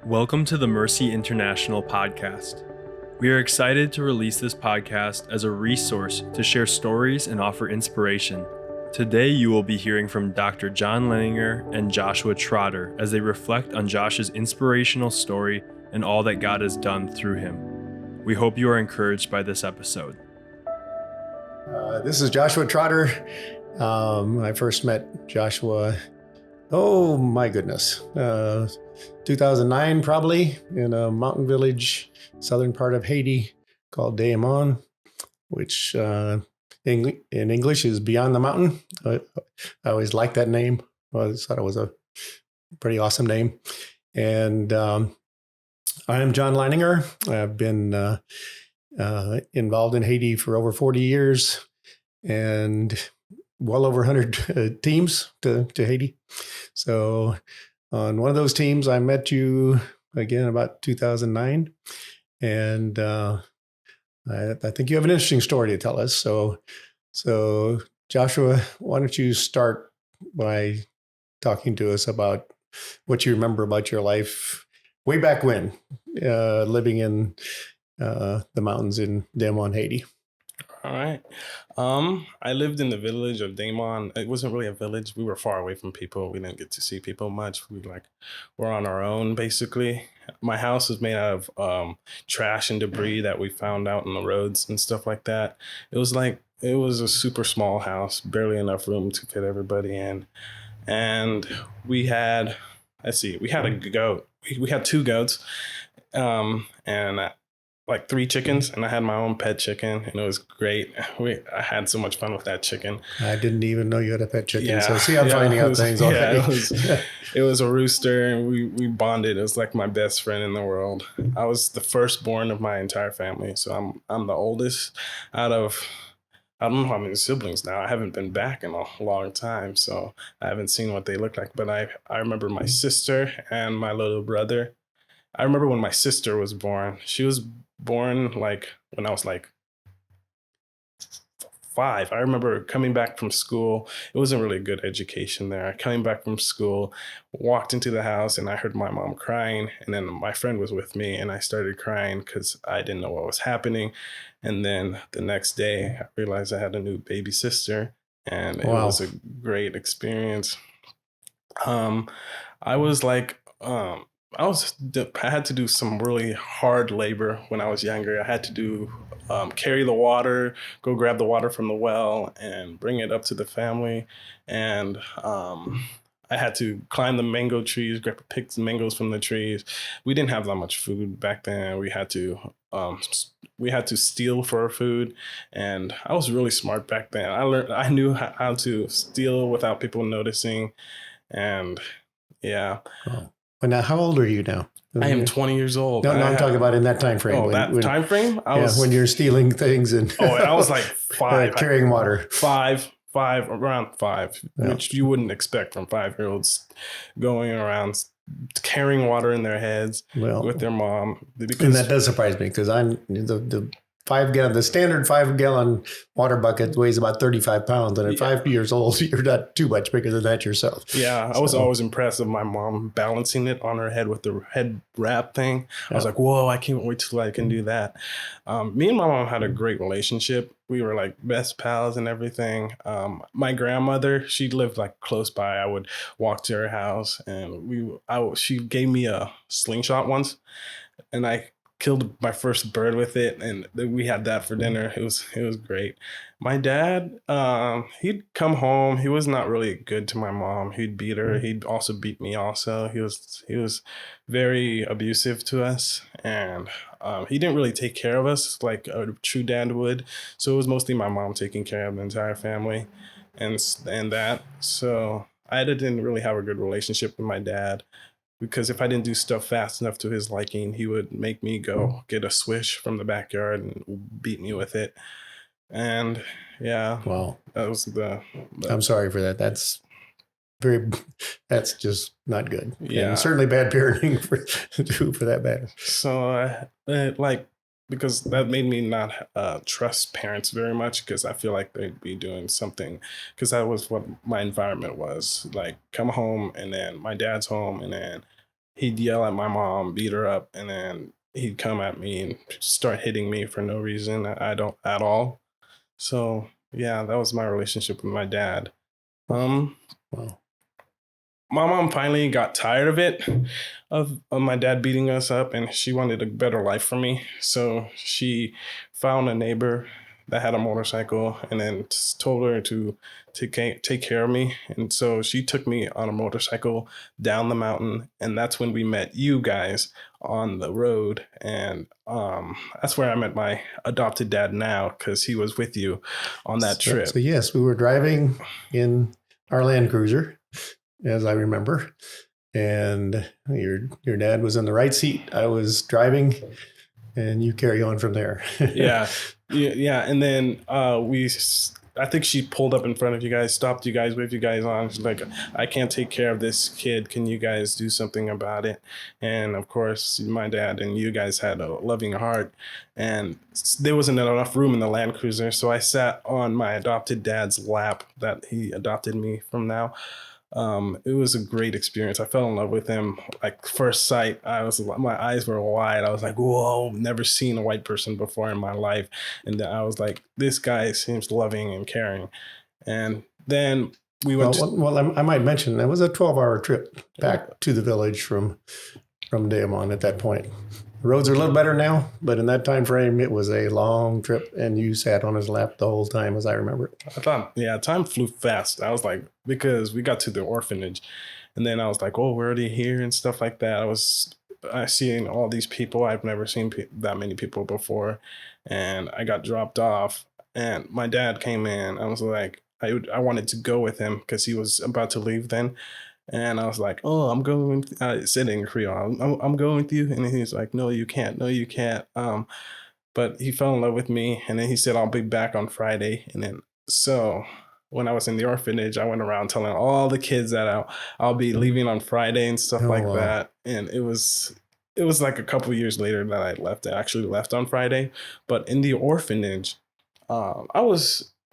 Welcome to the Mercy International podcast. We are excited to release this podcast as a resource to share stories and offer inspiration. Today, you will be hearing from Dr. John Leininger and Joshua Trotter as they reflect on Josh's inspirational story and all that God has done through him. We hope you are encouraged by this episode. This is Joshua Trotter. I first met Joshua, oh my goodness, 2009 probably, in a mountain village, southern part of Haiti called Daemon, which in English is Beyond the Mountain. I always liked that name. I thought it was a pretty awesome name. And I am John Leininger. I've been involved in Haiti for over 40 years and well over 100 teams to Haiti. So on one of those teams, I met you again about 2009. And I think you have an interesting story to tell us. So Joshua, why don't you start by talking to us about what you remember about your life way back when, living in the mountains in Daemon, Haiti. All right. I lived in the village of Daemon. It wasn't really a village. We were far away from people. We didn't get to see people much. We're on our own, basically. My house was made out of trash and debris that we found out on the roads and stuff like that. It was a super small house, barely enough room to fit everybody in. And we had a goat. We had two goats, and like 3 chickens, and I had my own pet chicken, and it was great. I had so much fun with that chicken. I didn't even know you had a pet chicken. So see, I'm finding out things already. It was a rooster, and we bonded. It was like my best friend in the world. I was the firstborn of my entire family, so I'm the oldest out of, I don't know how many siblings now. I haven't been back in a long time, so I haven't seen what they look like. But I remember my sister and my little brother. I remember when my sister was born. She was born when I was 5. I remember coming back from school. It wasn't really a good education there. Coming back from school, walked into the house, and I heard my mom crying. And then my friend was with me, and I started crying because I didn't know what was happening. And then the next day, I realized I had a new baby sister, and it was a great experience. I had to do some really hard labor when I was younger. I had to do carry the water, go grab the water from the well, and bring it up to the family. And I had to climb the mango trees, pick the mangoes from the trees. We didn't have that much food back then. We had to steal for our food, and I was really smart back then. I knew how to steal without people noticing, and yeah. Oh. But now, how old are you now? I am 20 years old. No, I'm talking about in that time frame. That time frame? When you're stealing things and I was like 5. Carrying water. Around 5, which you wouldn't expect from 5-year-olds going around carrying water in their heads with their mom. And that does surprise me because I'm the standard 5-gallon water bucket weighs about 35 pounds. And at 5 years old, you're not too much bigger than that yourself. Yeah, I was always impressed with my mom balancing it on her head with the head wrap thing. I was like, whoa, I can't wait till I can do that. Me and my mom had a great relationship. We were like best pals and everything. My grandmother, she lived close by. I would walk to her house, and she gave me a slingshot once, and I killed my first bird with it, and we had that for dinner. It was great. My dad, he'd come home. He was not really good to my mom. He'd beat her. He'd also beat me also. He was very abusive to us, and he didn't really take care of us like a true dad would. So it was mostly my mom taking care of the entire family and that. So I didn't really have a good relationship with my dad, because if I didn't do stuff fast enough to his liking, he would make me go get a swish from the backyard and beat me with it. And yeah, wow, that was I'm sorry for that. That's just not good. Yeah, and certainly bad parenting for that matter. So because that made me not trust parents very much, because I feel like they'd be doing something, because that was what my environment was. Like, come home, and then my dad's home, and then he'd yell at my mom, beat her up, and then he'd come at me and start hitting me for no reason. I don't at all. So yeah, that was my relationship with my dad. Um, Wow. my mom finally got tired of it, of my dad beating us up, and she wanted a better life for me. So she found a neighbor that had a motorcycle, and then told her to take care of me. And so she took me on a motorcycle down the mountain, and that's when we met you guys on the road. And that's where I met my adopted dad now, because he was with you on that trip. So yes, we were driving in our Land Cruiser, as I remember, and your dad was in the right seat. I was driving, and you carry on from there. yeah. And then I think she pulled up in front of you guys, stopped you guys, waved you guys on. She's like, I can't take care of this kid. Can you guys do something about it? And of course, my dad and you guys had a loving heart, and there wasn't enough room in the Land Cruiser. So I sat on my adopted dad's lap that he adopted me from now. It was a great experience. I fell in love with him like first sight. My eyes were wide. I was like, whoa, never seen a white person before in my life. And then I was like, this guy seems loving and caring. And then we went. I might mention that was a 12-hour trip back to the village from Deamon at that point. The roads are a little better now, but in that time frame, it was a long trip, and you sat on his lap the whole time, as I remember it. I thought, yeah, time flew fast. I was like, because we got to the orphanage, and then I was like, oh, we're already here and stuff like that. I seen all these people. I've never seen that many people before, and I got dropped off, and my dad came in. I was like, I wanted to go with him because he was about to leave then. And I was like, oh, I'm going, I said it in Creole, I'm going with you. And he was like, no, you can't. No, you can't. But he fell in love with me. And then he said, I'll be back on Friday. And then, so when I was in the orphanage, I went around telling all the kids that I'll be leaving on Friday and stuff that. And it was like a couple years later that I actually left on Friday. But in the orphanage, I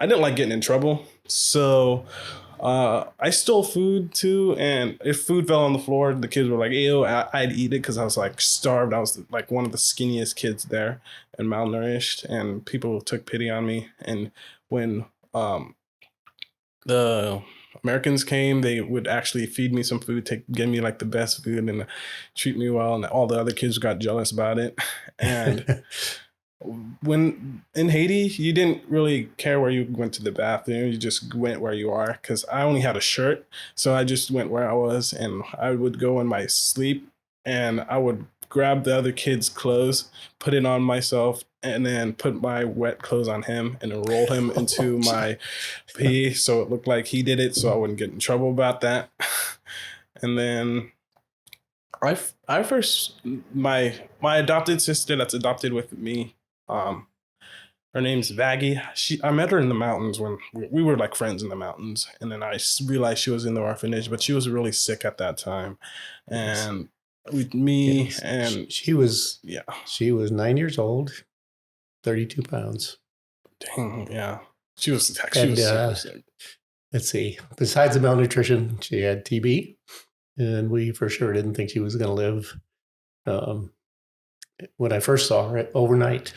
didn't like getting in trouble. So I stole food too, and if food fell on the floor, the kids were like, ew, I'd eat it because I was like starved. I was like one of the skinniest kids there and malnourished, and people took pity on me. And when the Americans came, they would actually feed me some food, give me like the best food and treat me well, and all the other kids got jealous about it. And when in Haiti, you didn't really care where you went to the bathroom. You just went where you are, because I only had a shirt. So I just went where I was, and I would go in my sleep, and I would grab the other kid's clothes, put it on myself, and then put my wet clothes on him and then roll him into my pee. So it looked like he did it, so I wouldn't get in trouble about that. And then I first, my adopted sister that's adopted with me, her name's Vaggie. I met her in the mountains when we were like friends in the mountains, and then I realized she was in the orphanage, but she was really sick at that time, and she was 9 years old, 32 pounds. Dang, yeah, she was sick. Let's see. Besides the malnutrition, she had TB, and we for sure didn't think she was going to live. When I first saw her overnight.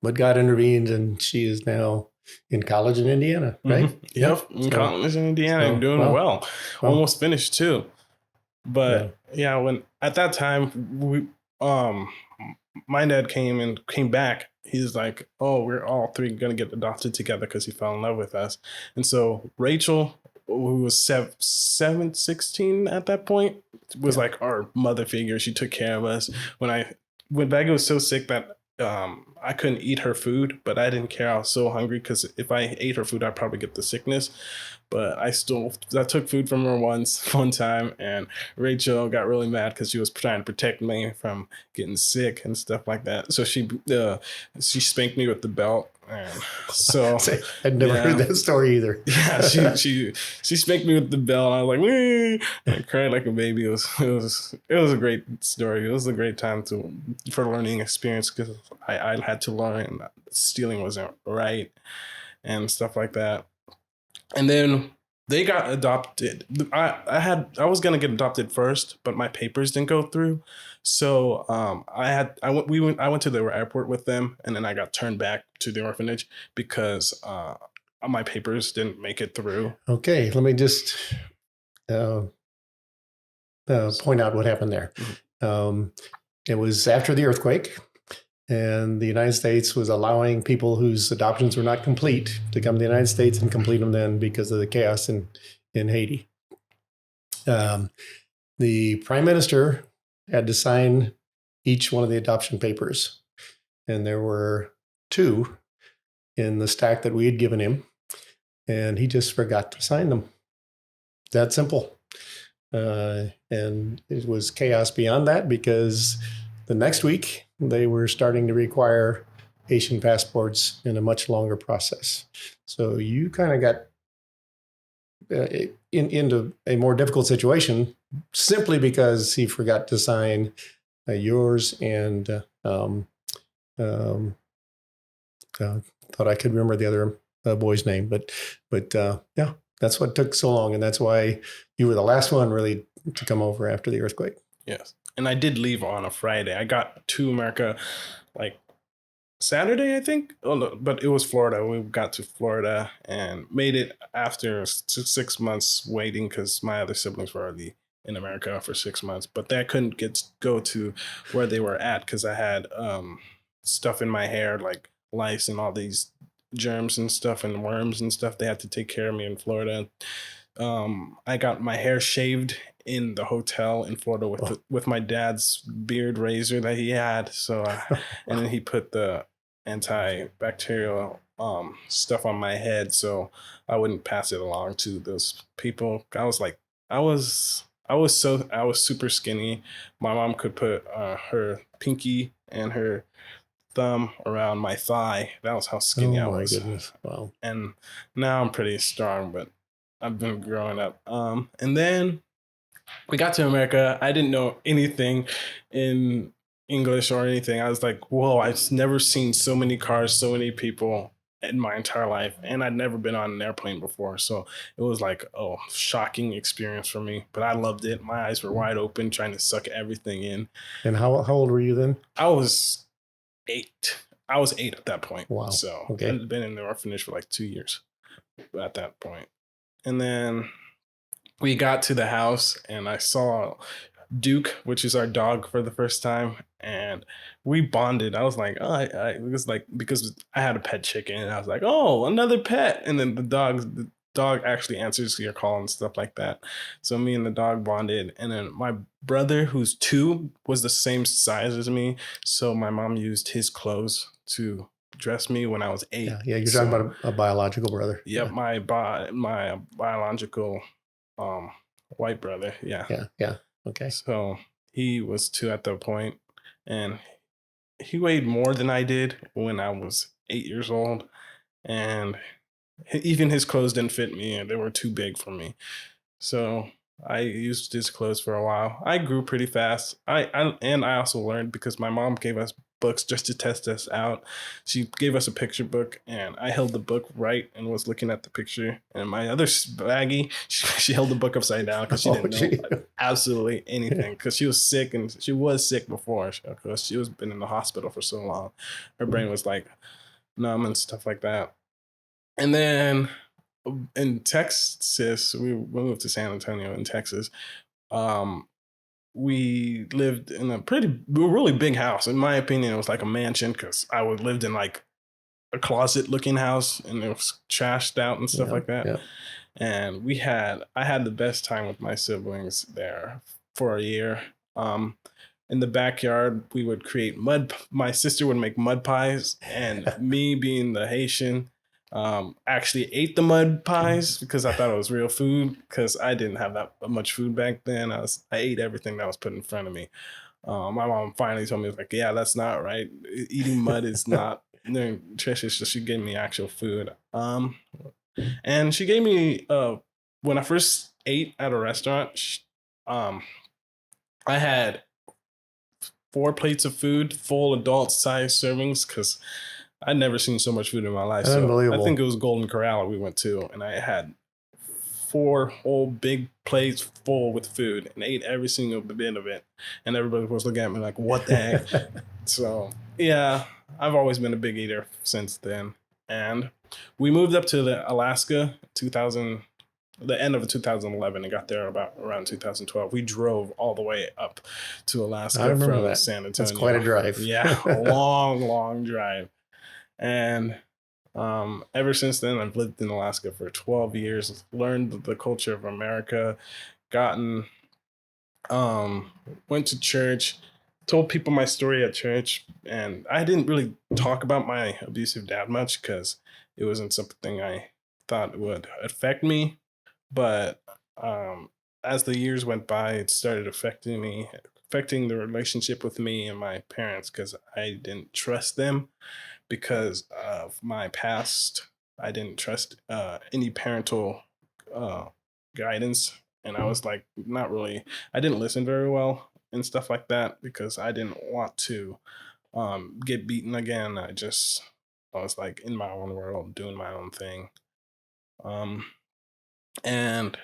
But God intervened, and she is now in college in Indiana, right? Mm-hmm. Yep, in college in Indiana, and doing well. Almost finished too. But yeah, when at that time my dad came back. He's like, "Oh, we're all three gonna get adopted together," because he fell in love with us. And so Rachel, who was 16 at that point, was like our mother figure. She took care of us. When Vega was so sick that I couldn't eat her food, but I didn't care. I was so hungry, because if I ate her food, I'd probably get the sickness. But I took food from her one time, and Rachel got really mad because she was trying to protect me from getting sick and stuff like that. So she spanked me with the belt. And so I'd never heard that story either. Yeah, she spanked me with the belt. And I was like, wee! I cried like a baby. It was a great story. It was a great time for learning experience, because I had to learn that stealing wasn't right and stuff like that. And then They got adopted. I was gonna get adopted first, but my papers didn't go through. So I went to the airport with them, and then I got turned back to the orphanage because my papers didn't make it through. Okay, let me just point out what happened there. It was after the earthquake, and the United States was allowing people whose adoptions were not complete to come to the United States and complete them then because of the chaos in Haiti. The prime minister had to sign each one of the adoption papers, and there were 2 in the stack that we had given him, and he just forgot to sign them. That simple. And it was chaos beyond that because the next week they were starting to require Haitian passports in a much longer process. So you kind of got into a more difficult situation simply because he forgot to sign yours and thought I could remember the other boy's name, but yeah, that's what took so long, and that's why you were the last one really to come over after the earthquake. Yes, and I did leave on a Friday. I got to America like Saturday, I think. Oh, no, but it was Florida. We got to Florida and made it after 6 months waiting because my other siblings were already in America for 6 months, but I couldn't go to where they were at because I had stuff in my hair like lice and all these germs and stuff and worms and stuff. They had to take care of me in Florida. I got my hair shaved in the hotel in Florida with my dad's beard razor that he had. So, and then he put the antibacterial stuff on my head so I wouldn't pass it along to those people. I was super skinny. My mom could put her pinky and her thumb around my thigh. That was how skinny I was. Oh my goodness! Wow. And now I'm pretty strong, but I've been growing up. And then we got to America. I didn't know anything in English or anything. I was like, whoa, I've never seen so many cars, so many people in my entire life. And I'd never been on an airplane before. So it was like, oh, shocking experience for me. But I loved it. My eyes were wide open, trying to suck everything in. And how old were you then? I was 8. I was 8 at that point. Wow. So okay. I'd been in the orphanage for like 2 years at that point. And then we got to the house and I saw Duke, which is our dog, for the first time. And we bonded. I was like, oh, it was like, because I had a pet chicken and I was like, oh, another pet. And then the dog actually answers your call and stuff like that. So me and the dog bonded. And then my brother, who's 2, was the same size as me. So my mom used his clothes to dress me when I was 8. Yeah, you're talking about a biological brother. Yep, yeah. my biological white brother. Yeah. Okay. So he was 2 at that point, and he weighed more than I did when I was 8 years old, and even his clothes didn't fit me, and they were too big for me. So I used his clothes for a while. I grew pretty fast. I also learned because my mom gave us books just to test us out. She gave us a picture book, and I held the book right and was looking at the picture. And my other baggie, she held the book upside down because she didn't know absolutely anything because she was sick, and she was sick before because she was been in the hospital for so long. Her brain was like numb and stuff like that. And then in Texas, we moved to San Antonio in Texas. We lived in a really big house. In my opinion, it was like a mansion because I lived in like a closet looking house and it was trashed out and stuff like that. Yeah. And I had the best time with my siblings there for a year. In the backyard, we would create my sister would make mud pies, and me being the Haitian, actually ate the mud pies because I thought it was real food because I didn't have that much food back then. I ate everything that was put in front of me. My mom finally told me, like, yeah, that's not right. Eating mud is not nutritious. So she gave me actual food. And she gave me, when I first ate at a restaurant, I had 4 plates of food, full adult size servings, because I'd never seen so much food in my life. Unbelievable. So I think it was Golden Corral we went to, and I had 4 whole big plates full with food and ate every single bit of it. And everybody was looking at me like, what the heck? So, yeah, I've always been a big eater since then. And we moved up to Alaska 2000, the end of 2011, and got there about around 2012. We drove all the way up to Alaska I remember from that. San Antonio. That's quite a drive. Yeah, a long drive. And ever since then, I've lived in Alaska for 12 years, learned the culture of America, gotten, went to church, told people my story at church. And I didn't really talk about my abusive dad much because it wasn't something I thought would affect me. But as the years went by, it started affecting me, affecting the relationship with me and my parents because I didn't trust them because of my past. I didn't trust any parental guidance. And I was like, not really, I didn't listen very well and stuff like that because I didn't want to get beaten again. I was like in my own world, doing my own thing. And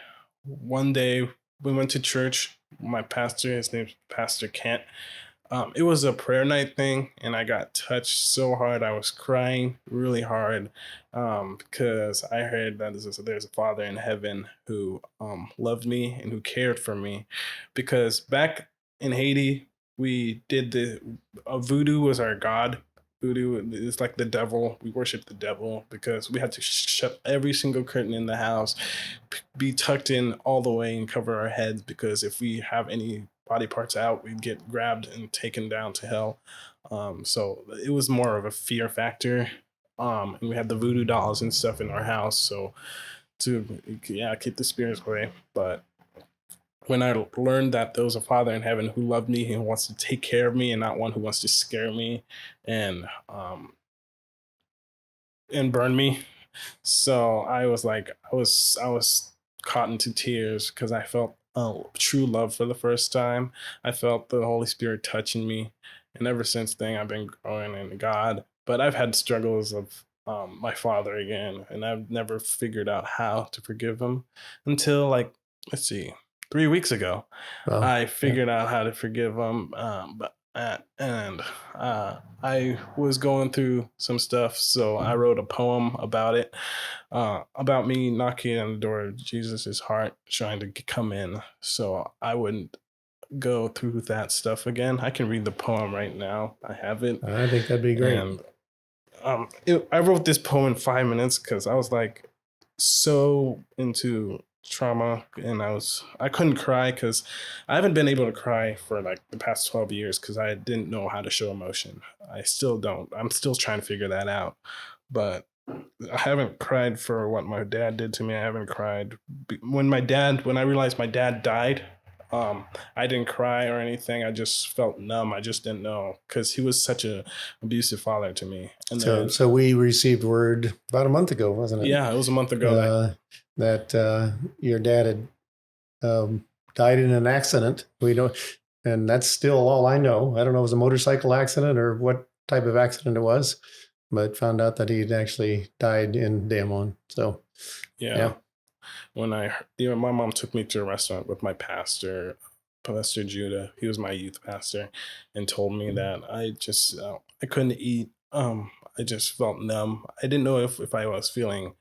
one day we went to church. My pastor, his name's Pastor Kent. It was a prayer night thing, and I got touched so hard. I was crying really hard because I heard that there's a Father in heaven who loved me and who cared for me. Because back in Haiti, we did voodoo was our god. Voodoo is like the devil. We worship the devil because we had to shut every single curtain in the house, be tucked in all the way and cover our heads because if we have any body parts out, we'd get grabbed and taken down to hell. So it was more of a fear factor. And we had the voodoo dolls and stuff in our house. So to keep the spirits away. But when I learned that there was a Father in heaven who loved me and wants to take care of me and not one who wants to scare me and burn me. So I was like, I was caught into tears because I felt true love for the first time. I felt the Holy Spirit touching me. And ever since then, I've been growing in God. But I've had struggles of my father again, and I've never figured out how to forgive him until, like, let's see, 3 weeks ago. Well, I figured out how to forgive him. I was going through some stuff, so I wrote a poem about it, about me knocking on the door of Jesus's heart, trying to come in, so I wouldn't go through that stuff again. I can read the poem right now. I have it. I think that'd be great. And I wrote this poem in 5 minutes because I was like so into trauma, and I couldn't cry because I haven't been able to cry for like the past 12 years because I didn't know how to show emotion. I still don't. I'm still trying to figure that out. But I haven't cried for what my dad did to me. I haven't cried when I realized my dad died. I didn't cry or anything. I just felt numb. I just didn't know because he was such an abusive father to me. And so we received word about a month ago, wasn't it? Yeah, it was a month ago. That your dad had died in an accident. We don't, and that's still all I know. I don't know if it was a motorcycle accident or what type of accident it was, but found out that he'd actually died in Damon. So, yeah. When my mom took me to a restaurant with my pastor, Pastor Judah. He was my youth pastor, and told me that I couldn't eat. I just felt numb. I didn't know if I was feeling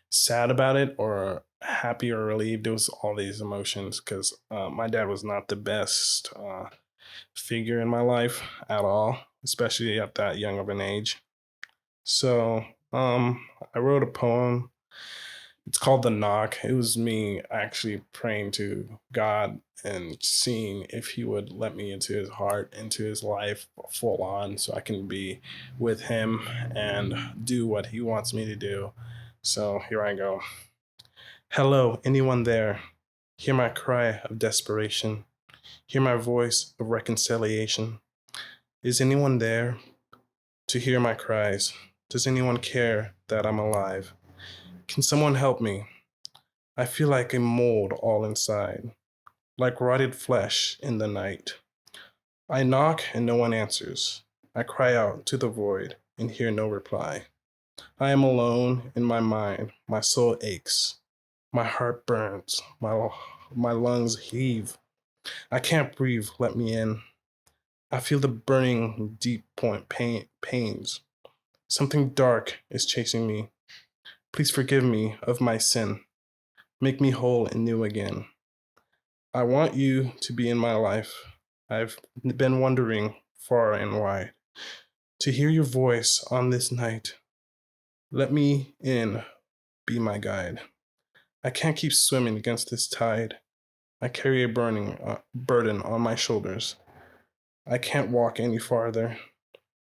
sad about it or happy or relieved. It was all these emotions because my dad was not the best figure in my life at all, especially at that young of an age. So I wrote a poem. It's called The Knock. It was me actually praying to God and seeing if he would let me into his heart, into his life full on so I can be with him and do what he wants me to do. So here I go. Hello, anyone there? Hear my cry of desperation. Hear my voice of reconciliation. Is anyone there to hear my cries? Does anyone care that I'm alive? Can someone help me? I feel like a mold all inside, like rotted flesh in the night. I knock and no one answers. I cry out to the void and hear no reply. I am alone in my mind. My soul aches. My heart burns. My lungs heave. I can't breathe. Let me in. I feel the burning deep pains. Something dark is chasing me. Please forgive me of my sin. Make me whole and new again. I want you to be in my life. I've been wandering far and wide to hear your voice on this night. Let me in, be my guide. I can't keep swimming against this tide. I carry a burning burden on my shoulders. I can't walk any farther.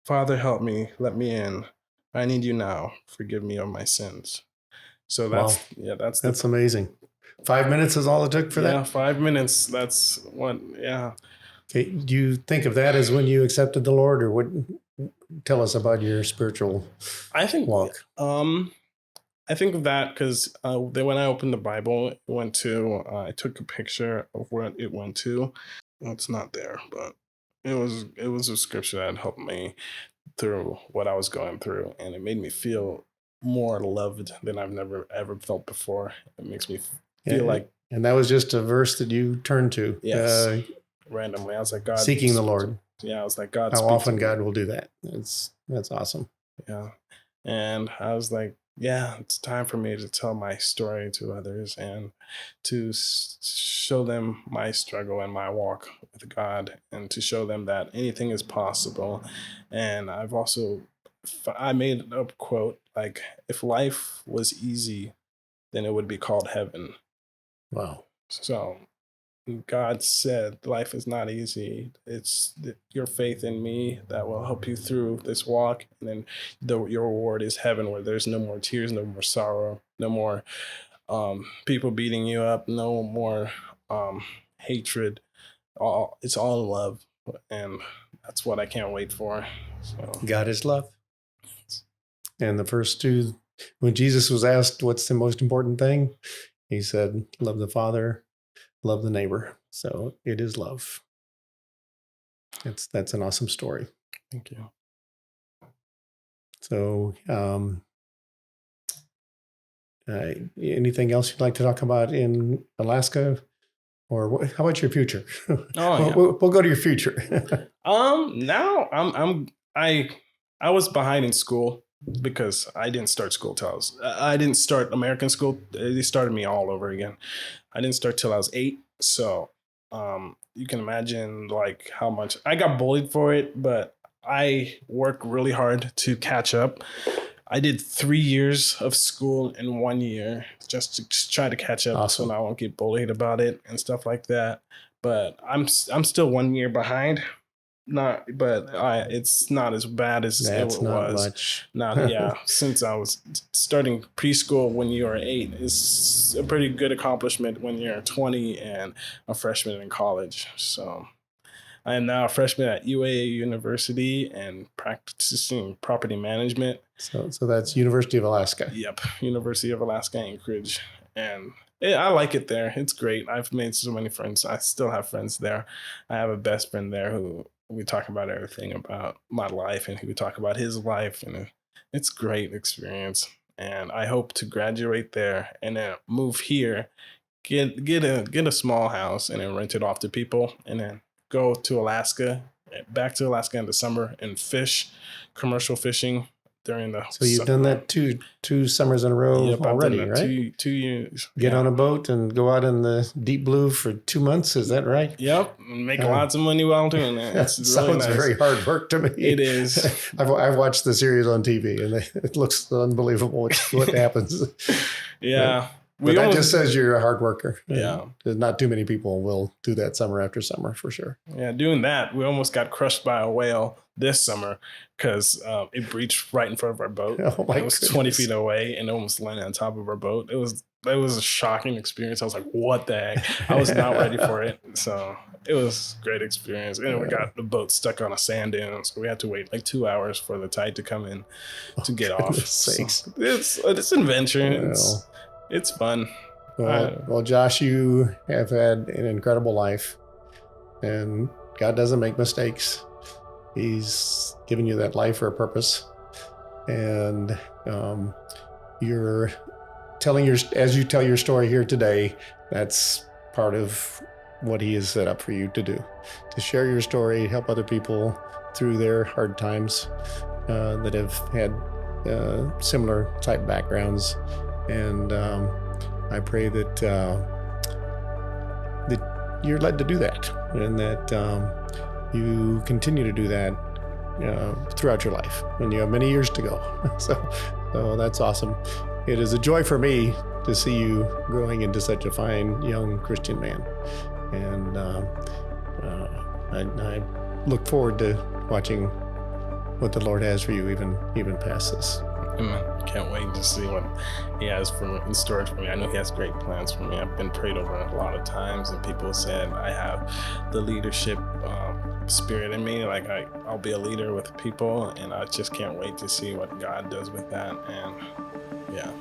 Father, help me, let me in. I need you now. Forgive me of my sins. So Wow. That's amazing. 5 minutes is all it took for that? Yeah, 5 minutes. That's what, yeah. Okay. Do you think of that as when you accepted the Lord, or what? Tell us about your spiritual walk. I think of that because when I opened the Bible, it went to, I took a picture of what it went to. Well, it's not there, but it was a scripture that helped me through what I was going through, and it made me feel more loved than I've never ever felt before. It makes me feel like, and that was just a verse that you turned to. Yes, randomly. I was like, God, seeking the Lord. Yeah, I was like, God. How often God will do that? That's awesome. Yeah, and I was like, yeah, it's time for me to tell my story to others and to show them my struggle and my walk with God, and to show them that anything is possible. And I made a quote like, if life was easy, then it would be called heaven. Wow. So God said life is not easy. It's your faith in me that will help you through this walk. And then your reward is heaven, where there's no more tears, no more sorrow, no more people beating you up, no more hatred. It's all love. And that's what I can't wait for. So. God is love. And the first two, when Jesus was asked what's the most important thing, he said, love the Father, love the neighbor. So it is love. That's an awesome story. Thank you. So anything else you'd like to talk about in Alaska? Or how about your future? Yeah. we'll go to your future. Now I was behind in school because I didn't start school till I didn't start American school. They started me all over again. I didn't start till I was 8. So you can imagine like how much I got bullied for it, but I worked really hard to catch up. I did 3 years of school in 1 year just to try to catch up. Awesome. So I won't get bullied about it and stuff like that. But I'm still 1 year behind. It's not as bad as That's it not was. Much. Since I was starting preschool when you were 8 is a pretty good accomplishment when you're 20 and a freshman in college. So I am now a freshman at UAA University and practicing property management. So that's University of Alaska. Yep, University of Alaska, Anchorage. And I like it there. It's great. I've made so many friends. I still have friends there. I have a best friend there who we talk about everything about my life, and he would talk about his life, and it's a great experience. And I hope to graduate there and then move here, get a small house, and then rent it off to people, and then go to back to Alaska in the summer and fish, commercial fishing during the. So you've done that two summers in a row already, right? 2 years. Get on a boat and go out in the deep blue for 2 months. Is that right? Yep, make lots of money while doing that. That sounds very hard work to me. It is. I've watched the series on TV, and it looks unbelievable what happens. Yeah. But that just says you're a hard worker. Yeah. Not too many people will do that summer after summer, for sure. Yeah, doing that, we almost got crushed by a whale this summer because it breached right in front of our boat. Oh my It was 20 feet away and it almost landed on top of our boat. It was a shocking experience. I was like, what the heck? I was not ready for it. So it was a great experience. And we got the boat stuck on a sand dune. So we had to wait like 2 hours for the tide to come in to get off. Sakes. So it's an adventure. It's fun. Well, Josh, you have had an incredible life, and God doesn't make mistakes. He's given you that life for a purpose, and you're as you tell your story here today, that's part of what he has set up for you to do, to share your story, help other people through their hard times that have had similar type backgrounds. And I pray that that you're led to do that, and that you continue to do that throughout your life, and you have many years to go. So that's awesome. It is a joy for me to see you growing into such a fine young Christian man, and I look forward to watching what the Lord has for you even past this. Amen. Can't wait to see what he has in storage for me. I know he has great plans for me. I've been prayed over a lot of times, and people said I have the leadership spirit in me. Like I'll be a leader with people, and I just can't wait to see what God does with that. And yeah.